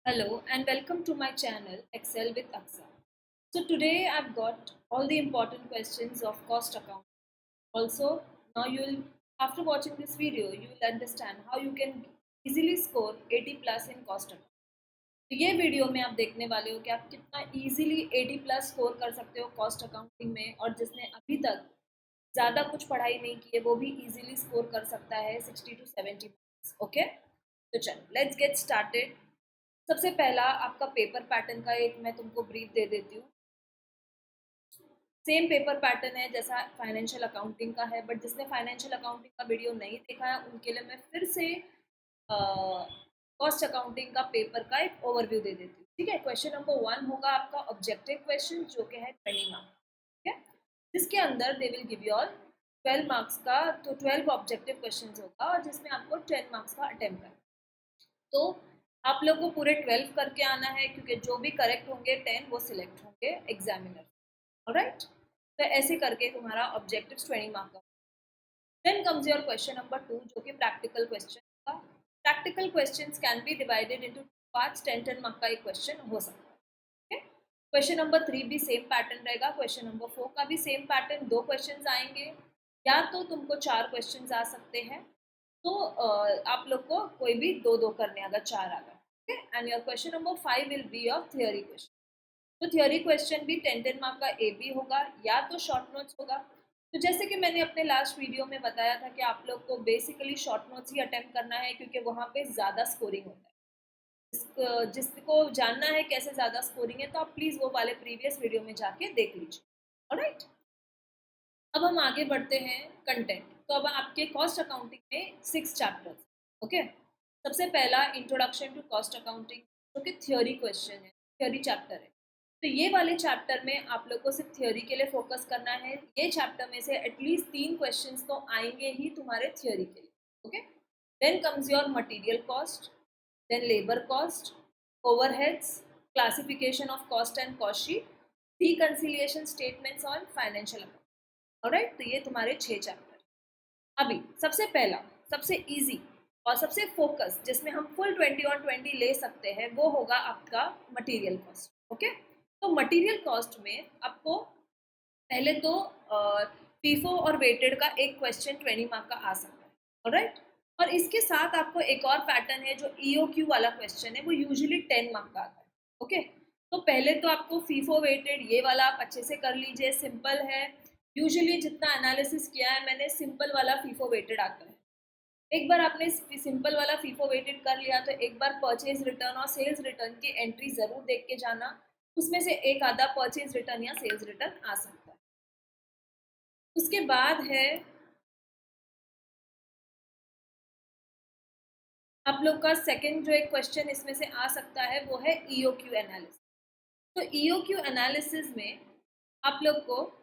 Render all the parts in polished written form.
Hello and welcome to my channel Excel with Aksa. So today I've got all the important questions of cost account. Also, now you'll after watching this video you will understand how you can easily score 80 plus in cost account. तो ये video में आप देखने वाले हो कि आप कितना इजीली 80 प्लस स्कोर कर सकते हो कॉस्ट अकाउंटिंग में, और जिसने अभी तक ज़्यादा कुछ पढ़ाई नहीं की है वो भी इजीली स्कोर कर सकता है 60 to 70 मार्क्स. ओके, तो चलो लेट्स गेट स्टार्टेड. सबसे पहला आपका पेपर पैटर्न का एक मैं तुमको ब्रीफ दे देती हूँ. सेम पेपर पैटर्न है जैसा फाइनेंशियल अकाउंटिंग का है, बट जिसने फाइनेंशियल अकाउंटिंग का वीडियो नहीं देखा है उनके लिए मैं फिर से कॉस्ट अकाउंटिंग का पेपर का एक ओवरव्यू दे देती हूँ. ठीक है, क्वेश्चन नंबर 1 होगा आपका ऑब्जेक्टिव क्वेश्चन जो कि है 20 मार्क्स. ठीक है, जिसके अंदर they will give you all 12 marks का, तो 12 ऑब्जेक्टिव क्वेश्चन होगा और जिसमें आपको 10 मार्क्स का अटेम्प्ट करना. तो आप लोग को पूरे 12 करके आना है क्योंकि जो भी करेक्ट होंगे 10 वो सिलेक्ट होंगे एग्जामिनर. ऑलराइट, तो ऐसे करके तुम्हारा ऑब्जेक्टिव 20 मार्क का. Then comes your question number 2 जो कि प्रैक्टिकल क्वेश्चन का. Practical questions can be divided into parts. 10 mark का एक क्वेश्चन हो सकता है. क्वेश्चन नंबर 3 भी सेम पैटर्न रहेगा. क्वेश्चन नंबर 4 का भी सेम पैटर्न. 2 क्वेश्चंस आएंगे, या तो तुमको 4 क्वेश्चंस आ सकते हैं, तो आप लोग को कोई भी दो दो करने अगर 4 आ गए. And your question number 5 will be your theory question. तो थियोरी क्वेश्चन भी 10 मार्क का ए बी होगा या तो शॉर्ट नोट्स होगा. तो जैसे कि मैंने अपने लास्ट वीडियो में बताया था कि आप लोग को बेसिकली शॉर्ट नोट्स ही अटेम्प्ट करना है क्योंकि वहाँ पे ज़्यादा स्कोरिंग होता है. जिसको जानना है कैसे ज़्यादा स्कोरिंग है तो आप प्लीज़ वो वाले प्रीवियस वीडियो में जाके देख लीजिए. ऑलराइट, अब हम आगे बढ़ते हैं कंटेंट. तो अब आपके कॉस्ट अकाउंटिंग में 6 चैप्टर्स. ओके, सबसे पहला इंट्रोडक्शन टू कॉस्ट अकाउंटिंग जो कि थ्योरी क्वेश्चन है, थ्योरी चैप्टर है. तो ये वाले चैप्टर में आप लोग को सिर्फ थ्योरी के लिए फोकस करना है. ये चैप्टर में से एटलीस्ट 3 क्वेश्चंस तो आएंगे ही तुम्हारे थ्योरी के लिए. Okay, then comes your material cost, then labour cost, overheads, classification of cost and cost sheet, reconciliation statements on financial account. Alright, तो ये तुम्हारे 6 चैप्टर. अभी सबसे पहला, सबसे इजी और सबसे फोकस जिसमें हम फुल 20 और 20 ले सकते हैं वो होगा आपका मटेरियल कॉस्ट. ओके, तो मटेरियल कॉस्ट में आपको पहले तो फीफो और वेटेड का एक क्वेश्चन 20 मार्क का आ सकता है. ऑलराइट, और इसके साथ आपको एक और पैटर्न है जो ईओक्यू वाला क्वेश्चन है, वो यूजुअली 10 मार्क का आता है. ओके, तो पहले तो आपको फीफो वेटेड ये वाला आप अच्छे से कर लीजिए, सिंपल है. यूजुअली जितना एनालिसिस किया है मैंने, सिंपल वाला फीफो वेटेड आता है. एक बार आपने सिंपल वाला फीफो वेटेड कर लिया तो एक बार परचेज रिटर्न और सेल्स रिटर्न की एंट्री जरूर देख के जाना. उसमें से एक आधा परचेज रिटर्न या सेल्स रिटर्न आ सकता है. उसके बाद है आप लोग का सेकंड जो एक क्वेश्चन इसमें से आ सकता है वो है ईओक्यू एनालिसिस. तो ईओक्यू एनालिसिस में आप लोग को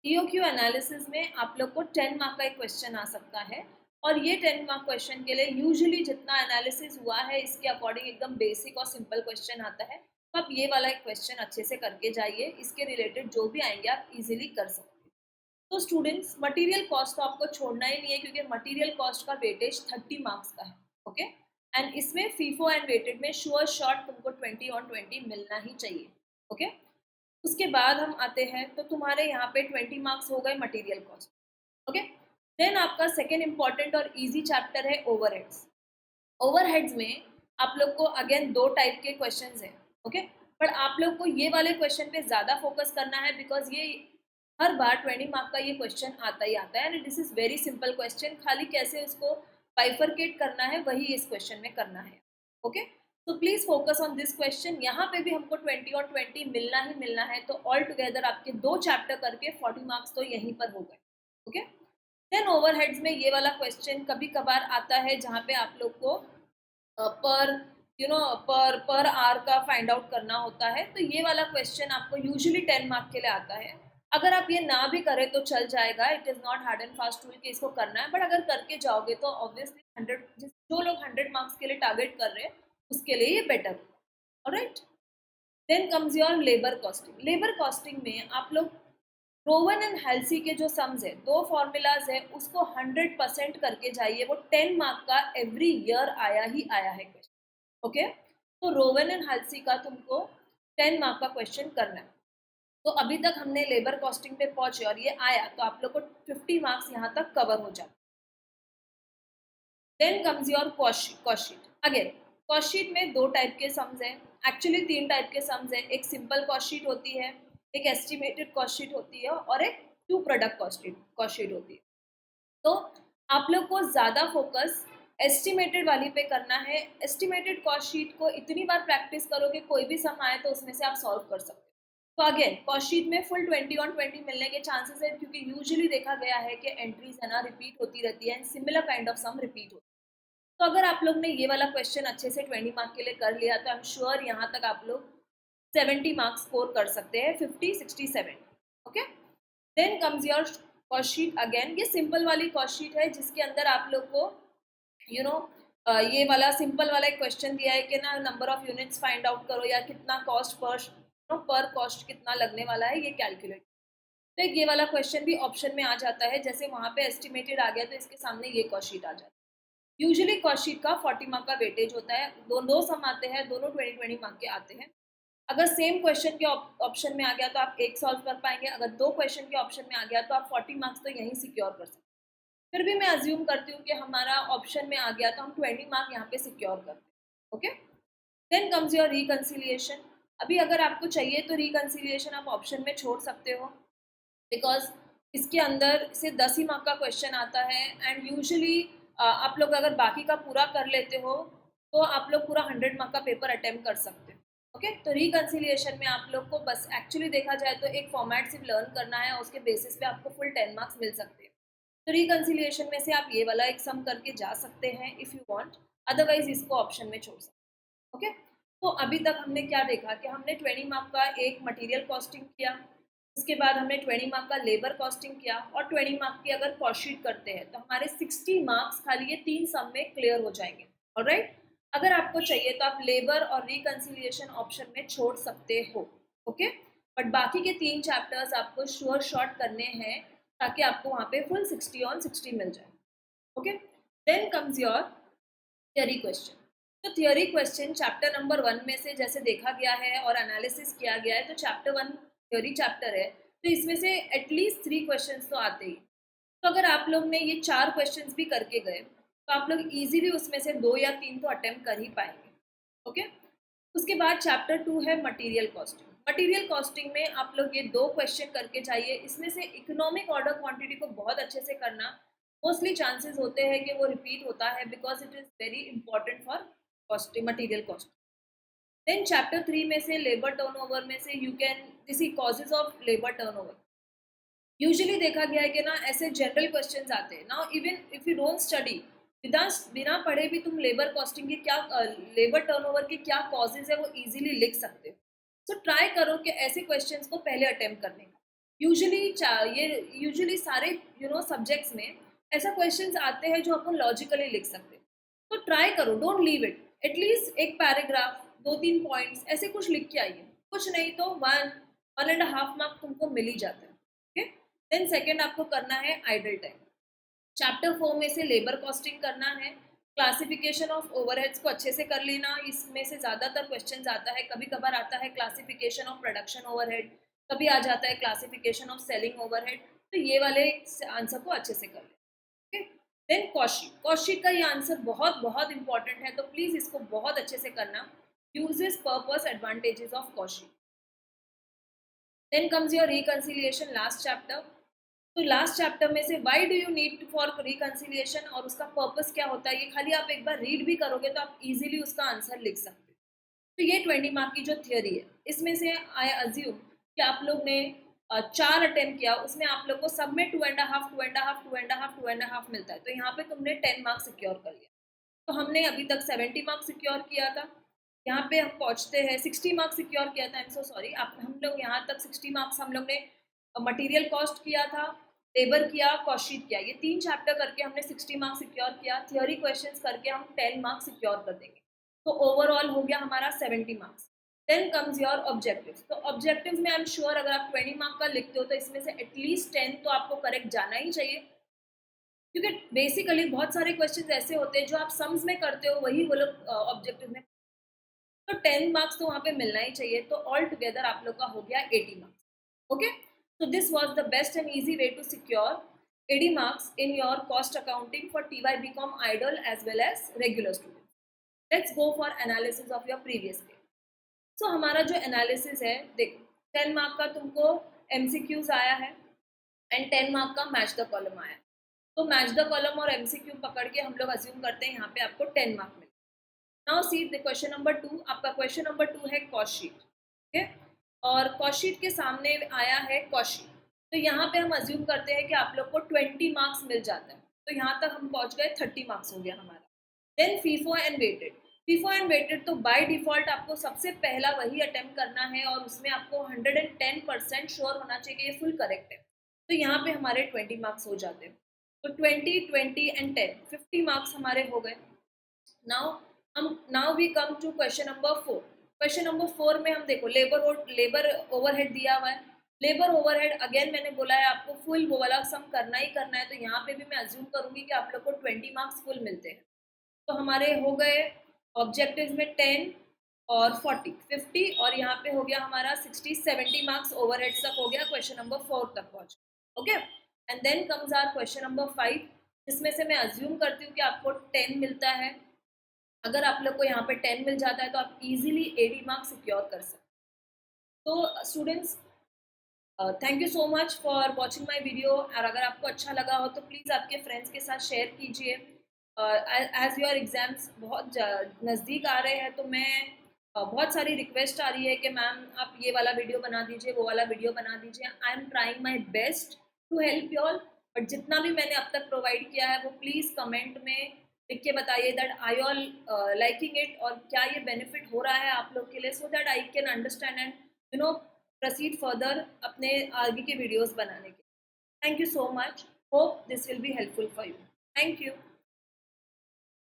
ईओक्यू एनालिसिस में आप लोग को 10 मार्क का एक क्वेश्चन आ सकता है. और ये 10 मार्क क्वेश्चन के लिए यूजुअली जितना एनालिसिस हुआ है इसके अकॉर्डिंग एकदम बेसिक और सिंपल क्वेश्चन आता है. तो आप ये वाला एक क्वेश्चन अच्छे से करके जाइए, इसके रिलेटेड जो भी आएंगे आप इजीली कर सकते हैं. तो स्टूडेंट्स, मटेरियल कॉस्ट तो आपको छोड़ना ही नहीं है क्योंकि मटेरियल कॉस्ट का वेटेज 30 मार्क्स का है. ओके, एंड इसमें फीफो एंड वेटेड में श्योर शॉर्ट तुमको 20 और 20 मिलना ही चाहिए. ओके, उसके बाद हम आते हैं तो तुम्हारे यहाँ पे 20 मार्क्स हो गए मटेरियल कॉस्ट. ओके, देन आपका सेकेंड इंपॉर्टेंट और इजी चैप्टर है ओवरहेड्स. ओवरहेड्स में आप लोग को अगेन 2 टाइप के क्वेश्चंस हैं. ओके, बट आप लोग को ये वाले क्वेश्चन पे ज़्यादा फोकस करना है बिकॉज ये हर बार 20 मार्क का ये क्वेश्चन आता ही आता है. And this is very simple question, खाली कैसे उसको बाइफरकेट करना है वही इस क्वेश्चन में करना है. ओके, तो please focus on this question. यहाँ पे भी हमको 20 और 20 मिलना ही मिलना है. तो ऑल टुगेदर आपके 2 चैप्टर करके 40 मार्क्स तो यहीं पर हो गए. ओके, देन ओवरहेड्स में ये वाला क्वेश्चन कभी कभार आता है जहाँ पे आप लोग को पर पर आवर का फाइंड आउट करना होता है. तो ये वाला क्वेश्चन आपको यूजुअली 10 मार्क के लिए आता है. अगर आप ये ना भी करें तो चल जाएगा, it is not hard and fast rule कि इसको करना है. बट अगर करके जाओगे तो ऑब्वियसली 100, जो लोग 100 मार्क्स के लिए टारगेट कर रहे हैं उसके लिए ये बेटर होगा. Alright, then comes your labour costing. Labour costing में आप लोग रोवन एंड हेल्सी के जो सम्स है, 2 फॉर्मूलाज है, उसको 100% करके जाइए. वो 10 मार्क का एवरी ईयर आया ही आया है क्वेश्चन. ओके, तो रोवन एंड हालसी का तुमको 10 मार्क का क्वेश्चन करना है। तो अभी तक हमने लेबर कॉस्टिंग पे पहुंचे और ये आया तो आप लोग को 50 मार्क्स यहाँ तक कवर हो जाते। Then comes your cost sheet. Again cost sheet में दो टाइप के सम्स हैं, एक्चुअली तीन टाइप के सम्स हैं। एक सिंपल कॉस्ट शीट होती है, एक एस्टिमेटेड कॉस्ट शीट होती है और एक टू प्रोडक्ट कॉस्ट शीट होती है। तो आप लोग को ज़्यादा फोकस एस्टिमेटेड वाली पे करना है। एस्टिमेटेड कॉस्ट शीट को इतनी बार प्रैक्टिस करो कि कोई भी सम आए तो उसमें से आप सॉल्व कर सकते हो। तो अगेन कॉस्ट शीट में फुल 20 ऑन 20 मिलने के चांसेस है, क्योंकि यूजुअली देखा गया है कि एंट्रीज है ना रिपीट होती रहती है and similar kind of some repeat होती है। तो अगर आप लोग ने ये वाला क्वेश्चन अच्छे से 20 मार्क के लिए कर लिया तो आई एम श्योर यहाँ तक आप लोग 70 मार्क्स स्कोर कर सकते हैं, 50, 60, 70। Okay, then comes your cost sheet. Again ये सिंपल वाली कॉस्ट शीट है जिसके अंदर आप लोग को यू नो ये वाला सिंपल वाला एक क्वेश्चन दिया है कि ना number of units find out करो या कितना कॉस्ट पर कॉस्ट कितना लगने वाला है ये कैलकुलेट। तो एक ये वाला क्वेश्चन भी ऑप्शन में आ जाता है, जैसे वहाँ पे एस्टिमेटेड आ गया तो इसके सामने ये कॉस्ट शीट आ जाती है। यूजुअली कॉस्ट शीट का 40 मार्क का वेटेज होता है, दो सम आते हैं, दोनों 20 मार्क के आते हैं। अगर सेम क्वेश्चन के ऑप्शन में आ गया तो आप एक सॉल्व कर पाएंगे, अगर दो क्वेश्चन के ऑप्शन में आ गया तो आप 40 मार्क्स तो यहीं सिक्योर कर सकते हैं। फिर भी मैं अज्यूम करती हूँ कि हमारा ऑप्शन में आ गया तो हम 20 मार्क यहाँ पे सिक्योर करते हैं। Okay, then comes your reconciliation. अभी अगर आपको चाहिए तो रिकन्सिलिएशन आप ऑप्शन में छोड़ सकते हो, बिकॉज इसके अंदर से 10 ही मार्क का क्वेश्चन आता है एंड यूजुअली आप लोग अगर बाकी का पूरा कर लेते हो तो आप लोग पूरा 100 मार्क का पेपर अटेम्प्ट कर सकते हो। ओके, तो रिकन्सिलिएशन में आप लोग को बस एक्चुअली देखा जाए तो एक फॉर्मेट सिर्फ लर्न करना है और उसके बेसिस पे आपको फुल 10 मार्क्स मिल सकते हैं। तो रिकन्सिलिएशन में से आप ये वाला एक सम करके जा सकते हैं इफ़ यू वांट, अदरवाइज इसको ऑप्शन में छोड़ सकते हैं। ओके, तो अभी तक हमने क्या देखा कि हमने 20 मार्क का एक मटेरियल कॉस्टिंग किया, उसके बाद हमने 20 मार्क का लेबर कॉस्टिंग किया और 20 मार्क की अगर कॉस्ट शीट करते हैं तो हमारे 60 मार्क्स खाली ये तीन सम में क्लियर हो जाएंगे। ऑलराइट, अगर आपको चाहिए तो आप लेबर और रिकन्सिलिएशन ऑप्शन में छोड़ सकते हो। ओके, बट बाकी के तीन चैप्टर्स आपको श्योर शॉर्ट करने हैं ताकि आपको वहाँ पे फुल 60 ऑन 60 मिल जाए। Okay, then comes your theory question. तो थियरी क्वेश्चन चैप्टर नंबर 1 में से जैसे देखा गया है और एनालिसिस किया गया है, तो चैप्टर 1 थ्योरी चैप्टर है तो इसमें से एटलीस्ट 3 क्वेश्चंस तो आते ही। तो अगर आप लोग ने ये 4 क्वेश्चंस भी करके गए तो आप लोग इजीली उसमें से 2 या 3 तो अटेम्प्ट कर ही पाएंगे। ओके, उसके बाद चैप्टर 2 है मटेरियल कॉस्टिंग। मटेरियल कॉस्टिंग में आप लोग ये 2 क्वेश्चन करके जाइए। इसमें से इकोनॉमिक ऑर्डर क्वांटिटी को बहुत अच्छे से करना, मोस्टली चांसेस होते हैं कि वो रिपीट होता है because it is very important for costing, material costing. Then chapter 3 में से लेबर टर्नओवर में से you can this causes of labour turnover. Usually देखा गया है कि ना ऐसे जनरल क्वेश्चंस आते हैं ना, even if you don't study, बिना पढ़े भी तुम लेबर कॉस्टिंग के क्या लेबर टर्नओवर के क्या कॉजेज है वो इजीली लिख सकते हो। सो ट्राई करो कि ऐसे क्वेश्चंस को पहले अटेम्प्ट करने का। यूजुअली सारे सब्जेक्ट्स में ऐसा क्वेश्चंस आते हैं जो अपन लॉजिकली लिख सकते हैं। तो ट्राई करो, डोंट लीव इट, एटलीस्ट एक पैराग्राफ 2-3 पॉइंट्स ऐसे कुछ लिख के आइए। कुछ नहीं तो 1.5 मार्क तुमको मिल ही जाता है। ओके, देन सेकेंड आपको करना है आइडल टाइम। चैप्टर 4 में से लेबर कॉस्टिंग करना है। क्लासिफिकेशन ऑफ ओवरहेड्स को अच्छे से कर लेना, इसमें से ज़्यादातर क्वेश्चन आता है। कभी कभार आता है क्लासिफिकेशन ऑफ प्रोडक्शन ओवरहेड, कभी आ जाता है क्लासिफिकेशन ऑफ सेलिंग ओवरहेड। तो ये वाले आंसर को अच्छे से कर लें। देन कॉस्ट शीट का ये आंसर बहुत बहुत इंपॉर्टेंट है, तो प्लीज़ इसको बहुत अच्छे से करना। Uses, purpose, advantages of cost sheet. Then comes your reconciliation, last chapter. तो लास्ट चैप्टर में से why do you need for reconciliation और उसका पर्पस क्या होता है, ये खाली आप एक बार रीड भी करोगे तो आप इजीली उसका आंसर लिख सकते हो। तो ये 20 मार्क की जो थियोरी है, इसमें से आई अज्यूम कि आप लोग ने 4 अटेम्प्ट किया, उसमें आप लोग को सब में 2.5 मिलता है। तो यहाँ पे तुमने 10 मार्क्स सिक्योर कर लिया। तो हमने अभी तक 70 मार्क्स सिक्योर किया था, यहाँ पे हम पहुँचते हैं 60 मार्क्स सिक्योर किया था। आई एम सो सॉरी, आप हम लोग यहाँ तक 60 मार्क्स हम लोग ने मटेरियल कॉस्ट किया था, लेबर किया, कॉस्ट शीट किया। ये 3 चैप्टर करके हमने 60 मार्क्स सिक्योर किया। थियोरी क्वेश्चंस करके हम 10 मार्क्स सिक्योर कर देंगे, तो ओवरऑल हो गया हमारा 70 marks. Then comes your objectives. तो ऑब्जेक्टिव्स में आई एम श्योर अगर आप 20 मार्क का लिखते हो तो इसमें से एटलीस्ट 10 तो आपको करेक्ट जाना ही चाहिए, क्योंकि बेसिकली बहुत सारे क्वेश्चन ऐसे होते हैं जो आप सम्स में करते हो वही वो लोग ऑब्जेक्टिव में तो 10 मार्क्स तो वहाँ पे मिलना ही चाहिए, तो ऑल टुगेदर आप लोग का हो गया 80 marks. Okay, so this was the best and easy way to secure 80 marks in your cost accounting for TY BCom Idol as well as regular students. Let's go for analysis of your previous year. So हमारा जो analysis है, देखो 10 mark का तुमको MCQs आया है and 10 mark का match the column आया है. तो मैच द कॉलम और MCQ पकड़ के हम लोग अज्यूम करते हैं यहाँ पे आपको 10 मार्क मिले. Now see the question number 2. आपका क्वेश्चन नंबर 2 है कॉस्ट शीट. ओके, और कॉस्ट शीट के सामने आया है कॉस्ट शीट. तो यहाँ पे हम अज्यूम करते हैं कि आप लोग को 20 मार्क्स मिल जाता है. तो यहाँ तक हम पहुँच गए, 30 मार्क्स हो गया हमारा. Then FIFO and weighted. FIFO and weighted तो बाय डिफॉल्ट आपको सबसे पहला वही अटेम्प्ट करना है और उसमें आपको 110% श्योर होना चाहिए कि ये फुल करेक्ट है. तो यहाँ पे हमारे 20 मार्क्स हो जाते हैं. तो 20, 20 एंड 10, 50 मार्क्स हमारे हो गए. Now we come to question number 4. Question number 4 में हम देखो लेबर ओवरहेड दिया हुआ है. लेबर ओवरहेड अगेन मैंने बोला है आपको फुल वो वाला सम करना ही करना है. तो यहाँ पे भी मैं अज्यूम करूंगी कि आप लोग को 20 मार्क्स फुल मिलते हैं. तो हमारे हो गए ऑब्जेक्टिव्स में 10 और 40, 50 और यहाँ पे हो गया हमारा 60, 70 मार्क्स ओवरहेड तक हो गया. क्वेश्चन नंबर 4 तक पहुँच. Okay, and then comes our question number 5, जिसमें से मैं अज्यूम करती हूँ कि आपको 10 मिलता है. अगर आप लोग को यहाँ पे 10 मिल जाता है तो आप इजीली 80 मार्क्स सिक्योर कर सकते. तो students, thank you so much for watching my video. और अगर आपको अच्छा लगा हो तो प्लीज़ आपके फ्रेंड्स के साथ शेयर कीजिए. एज योर एग्ज़ाम्स बहुत नज़दीक आ रहे हैं तो मैं बहुत सारी रिक्वेस्ट आ रही है कि मैम आप ये वाला वीडियो बना दीजिए, वो वाला वीडियो बना दीजिए. I am trying my best to help you all. But जितना भी मैंने अब तक प्रोवाइड किया है वो प्लीज़ कमेंट में लिख के बताइए that I all liking it, और क्या ये बेनिफिट हो रहा है आप लोग के लिए, so that I can understand and you know proceed further अपने आगे के वीडियोस बनाने के. Thank you so much. Hope this will be helpful for you. Thank you.